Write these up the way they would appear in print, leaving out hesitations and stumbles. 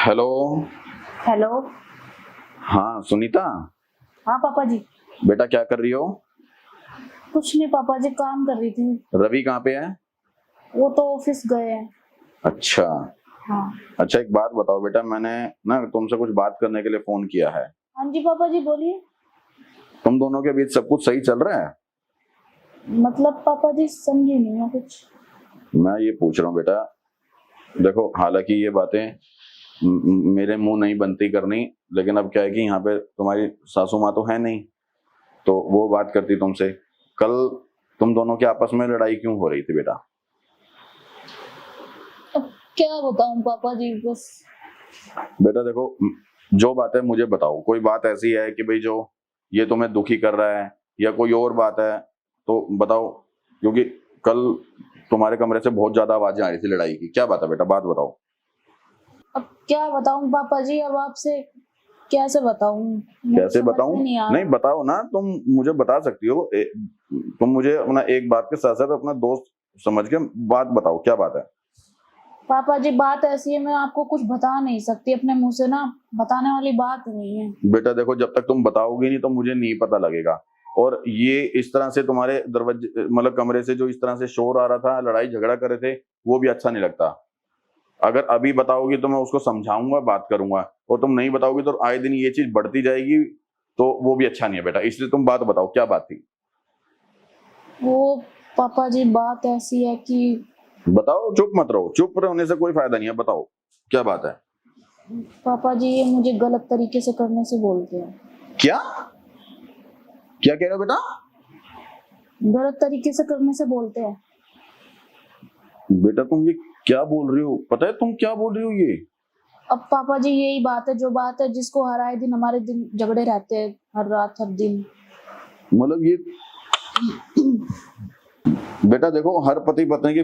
Hello. Hello. हाँ सुनीता। हाँ पापा जी। बेटा क्या कर रही हो? कुछ नहीं पापा जी, काम कर रही थी। रवि कहाँ पे है? वो तो ऑफिस गए हैं। अच्छा। हाँ। अच्छा एक बात बताओ बेटा, मैंने ना तुमसे कुछ बात करने के लिए फोन किया है। हाँ जी पापा जी बोलिए। तुम दोनों के बीच सब कुछ सही चल रहा है? मतलब पापा जी समझी नहीं मैं कुछ। मैं ये पूछ रहा हूँ बेटा, देखो हालांकि ये बातें मेरे मुंह नहीं बनती करनी, लेकिन अब क्या है कि यहाँ पे तुम्हारी सासू माँ तो है नहीं, तो वो बात करती तुमसे। कल तुम दोनों के आपस में लड़ाई क्यों हो रही थी बेटा? अब क्या बताऊं पापा जी, बस। बेटा देखो, जो बात है मुझे बताओ। कोई बात ऐसी है कि भाई जो ये तुम्हें दुखी कर रहा है, या कोई और बात है तो बताओ। क्योंकि कल तुम्हारे कमरे से बहुत ज्यादा आवाजें आ रही थी लड़ाई की। क्या बात है बेटा, बात बताओ। अब क्या बताऊं पापा जी, अब आपसे कैसे बताऊं, मुझे कैसे समझ बताऊं? में नहीं आ नहीं रहा। बताओ ना, तुम मुझे बता सकती हो। तुम मुझे अपना एक बात के साथ साथ अपना दोस्त समझ के बात बताओ, क्या बात है? पापा जी बात ऐसी है, मैं आपको कुछ बता नहीं सकती अपने मुंह से ना, बताने वाली बात नहीं है। बेटा देखो, जब तक तुम बताओगी नहीं तो मुझे नहीं पता लगेगा। और ये इस तरह से तुम्हारे दरवाजे मतलब कमरे से जो इस तरह से शोर आ रहा था, लड़ाई झगड़ा कर रहे थे, वो भी अच्छा नहीं लगता। अगर अभी बताओगी तो मैं उसको समझाऊंगा, बात करूंगा, और तुम नहीं बताओगी तो आए दिन ये चीज बढ़ती जाएगी, तो वो भी अच्छा नहीं है बेटा। इसलिए तुम बात बताओ, क्या बात थी? वो पापा जी बात ऐसी है कि बताओ, चुप मत रहो। चुप रहने से कोई फायदा नहीं है, बताओ क्या बात है। पापा जी ये मुझे गलत तरीके से करने से बोलते हैं। क्या क्या कह रहे हो बेटा? गलत तरीके से करने से बोलते हैं। बेटा तुम ये क्या बोल रही हो? पता है तुम क्या बोल रही हो ये? अब पापा जी यही बात है, जो बात है जिसको हर आए दिन हमारे दिन झगड़े रहते हैं, हर रात हर दिन। मतलब ये बेटा देखो, हर पति पत्नी के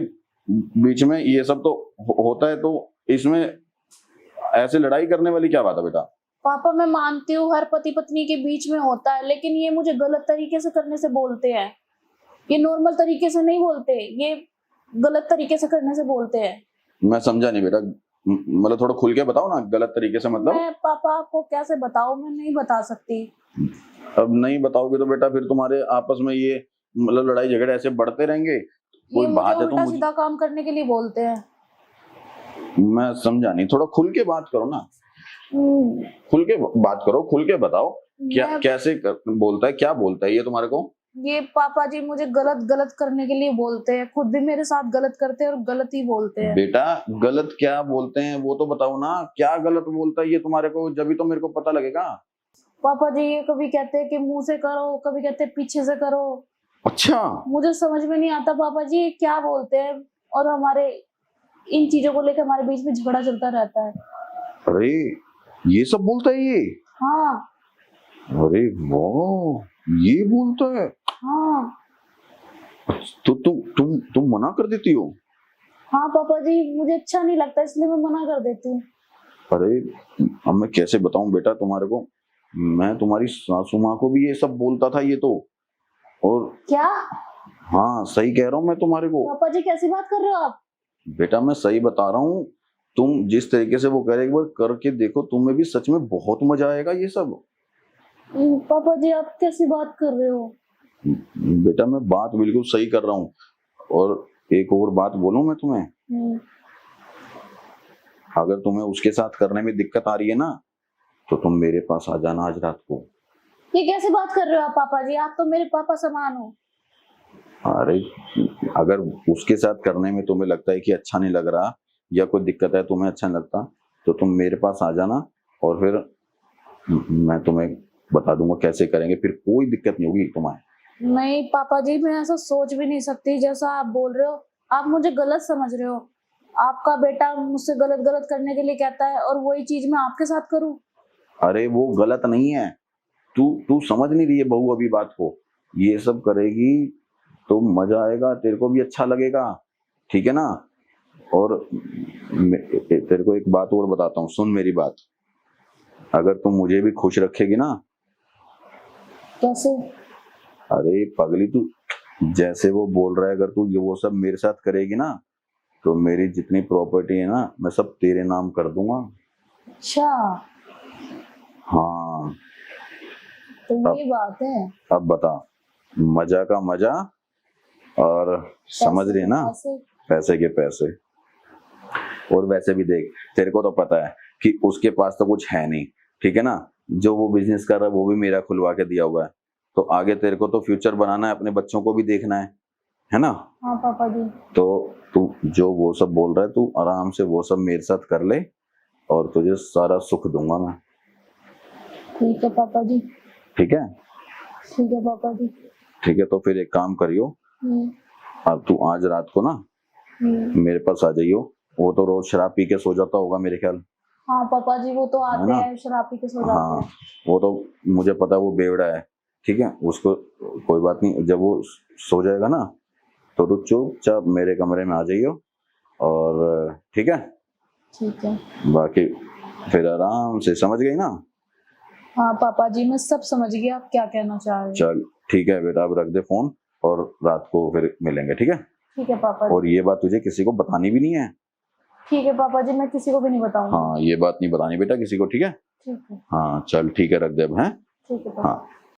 बीच में ये सब तो होता है, तो इसमें ऐसे लड़ाई करने वाली क्या बात है बेटा? पापा मैं मानती हूँ हर पति पत्नी के बीच में होता है, लेकिन ये मुझे गलत तरीके से करने से बोलते हैं। ये नॉर्मल तरीके से नहीं बोलते, ये गलत तरीके से करने से बोलते हैं। मैं समझा नहीं बेटा, मतलब थोड़ा खुल के बताओ ना, गलत तरीके से मतलब। मैं पापा आपको कैसे बताऊं, मैं नहीं बता सकती। अब नहीं बताओगे तो बेटा फिर तुम्हारे आपस में ये मतलब लड़ाई झगड़े ऐसे बढ़ते रहेंगे। ये कोई मुझे बात है तो उल्टा मुझे, सीधा काम करने के लिए बोलते हैं। मैं समझा नहीं, थोड़ा खुल के बात करो ना। हम्म, खुल के बात करो, खुल के बताओ। क्या मैं कैसे बोलता है, क्या बोलता है ये तुम्हारे को? ये पापा जी मुझे गलत गलत करने के लिए बोलते हैं, खुद भी मेरे साथ गलत करते हैं और गलत ही बोलते हैं। बेटा गलत क्या बोलते हैं वो तो बताओ ना, क्या गलत बोलता है ये तुम्हारे को, जब भी तो मेरे को पता लगेगा। पापा जी ये कभी कहते हैं कि मुंह से करो, कभी कहते हैं पीछे से करो। अच्छा। मुझे समझ में नहीं आता पापा जी ये क्या बोलते हैं। और हमारे इन चीजों को लेकर हमारे बीच में झगड़ा चलता रहता है। अरे ये सब बोलता है ये? हाँ। अरे वाह, ये बोलता है? हाँ। तो तुम मना कर देती हो? हाँ पापा जी मुझे अच्छा नहीं लगता, इसलिए मैं मना कर देती हूँ। अरे अब मैं कैसे बताऊं बेटा तुम्हारे को, मैं तुम्हारी सासू माँ को भी ये सब बोलता था ये तो। और क्या? हाँ सही कह रहा हूँ मैं तुम्हारे को। पापा जी कैसी बात कर रहे हो आप? बेटा मैं सही बता रहा हूँ, तुम जिस तरीके से वो कह रहे एक बार करके देखो, तुम्हें भी सच में बहुत मजा आएगा ये सब। पापा जी आप कैसी बात कर रहे हो? बेटा मैं बात बिल्कुल सही कर रहा हूँ। और एक और बात बोलूं मैं तुम्हें, हम्म, अगर तुम्हें उसके साथ करने में दिक्कत आ रही है ना, तो तुम मेरे पास आ जाना आज रात को। ये कैसे बात कर रहे हो आप पापा जी, आप तो मेरे पापा समान हो। अरे अगर उसके साथ करने में तुम्हें लगता है कि अच्छा नहीं लग रहा, या कोई दिक्कत है, तुम्हें अच्छा नहीं लगता, तो तुम मेरे पास आ जाना, और फिर मैं तुम्हें बता दूंगा कैसे करेंगे, फिर कोई दिक्कत नहीं होगी तुम्हें। नहीं पापा जी मैं ऐसा सोच भी नहीं सकती जैसा आप बोल रहे हो। आप मुझे गलत समझ रहे हो। आपका बेटा मुझसे गलत गलत करने के लिए कहता है और वही चीज मैं आपके साथ करूं? अरे वो गलत नहीं है, तू तू समझ नहीं रही है बहू अभी बात को। ये सब करेगी तो मजा आएगा, तेरे को भी अच्छा लगेगा, ठीक है ना? और तेरे को एक बात और बताता हूँ, सुन मेरी बात। अगर तुम मुझे भी खुश रखेगी ना, कैसे? अरे पगली तू, जैसे वो बोल रहा है, अगर तू ये वो सब मेरे साथ करेगी ना, तो मेरी जितनी प्रॉपर्टी है ना, मैं सब तेरे नाम कर दूंगा। अच्छा, हाँ। तो ये बात है। अब बता, मजा का मजा और समझ पैसे रही है ना, पैसे। पैसे के पैसे। और वैसे भी देख, तेरे को तो पता है कि उसके पास तो कुछ है नहीं, ठीक है ना, जो वो बिजनेस कर रहा है वो भी मेरा खुलवा के दिया हुआ है, तो आगे तेरे को तो फ्यूचर बनाना है, अपने बच्चों को भी देखना है ना। हाँ पापा जी। तो तू जो वो सब बोल रहा है, तू आराम से वो सब मेरे साथ कर ले और तुझे सारा सुख दूंगा मैं। ठीक है पापा जी। ठीक है, ठीक है पापा जी। ठीक है, तो फिर एक काम करियो, हम्म, अब तू आज रात को ना मेरे पास आ जाइयो। वो तो रोज शराब पी के सो जाता होगा मेरे ख्याल। हाँ पापा जी, वो तो है आते ना? हैं शराब पी के सो जाते हाँ, हैं। वो तो मुझे पता है, वो बेवड़ा है, ठीक है, उसको कोई बात नहीं, जब वो सो जाएगा ना तो तू चुपचाप मेरे कमरे में आ जाइयो, और ठीक है, ठीक है। बाकी फिर आराम से, समझ गई ना। हाँ पापा जी, मैं सब समझ गई आप क्या कहना चाह रहे हैं। चल ठीक है बेटा, अब रख दे फोन और रात को फिर मिलेंगे, ठीक है। ठीक है पापा जी। और ये बात तुझे किसी को बतानी भी नहीं है। ठीक है पापा जी, मैं किसी को भी नहीं बताऊंगी। हाँ, ये बात नहीं बतानी बेटा किसी को, ठीक है। ठीक है। हाँ चल ठीक है, रख दे अब, हैं। ठीक है पापा। हाँ।